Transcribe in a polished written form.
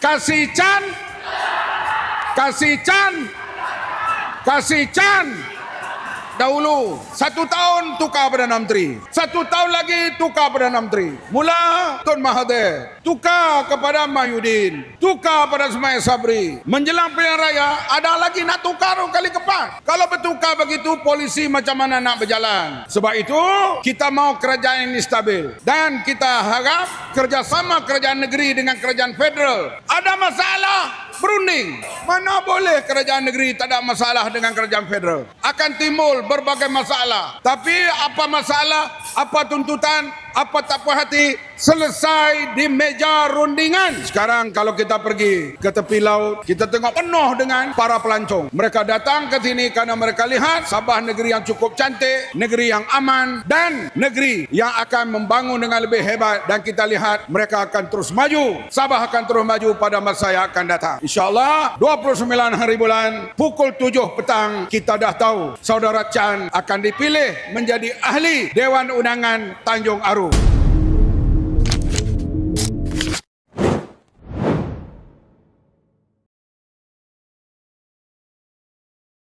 Kasih Chan. Kasih Chan. Kasih Chan. Dahulu 1 tahun tukar Perdana Menteri, 1 tahun lagi tukar Perdana Menteri. Mula Tun Mahathir, tukar kepada Mahyudin, tukar pada Ismail Sabri. Menjelang pilihan raya ada lagi nak tukar kali keempat. Kalau bertukar begitu, polisi macam mana nak berjalan? Sebab itu kita mau kerajaan ini stabil dan kita harap kerjasama kerajaan negeri dengan kerajaan federal. Ada masalah berunding. Mana boleh kerajaan negeri tak ada masalah dengan kerajaan federal? Akan timbul berbagai masalah. Tapi apa masalah, apa tuntutan, apa tak puas hati, selesai di meja rundingan. Sekarang kalau kita pergi ke tepi laut, kita tengok penuh dengan para pelancong. Mereka datang ke sini kerana mereka lihat Sabah negeri yang cukup cantik, negeri yang aman dan negeri yang akan membangun dengan lebih hebat. Dan kita lihat mereka akan terus maju. Sabah akan terus maju pada masa yang akan datang. InsyaAllah 29 hari bulan pukul 7 petang kita dah tahu Saudara Chan akan dipilih menjadi ahli Dewan Undangan Tanjung Aru.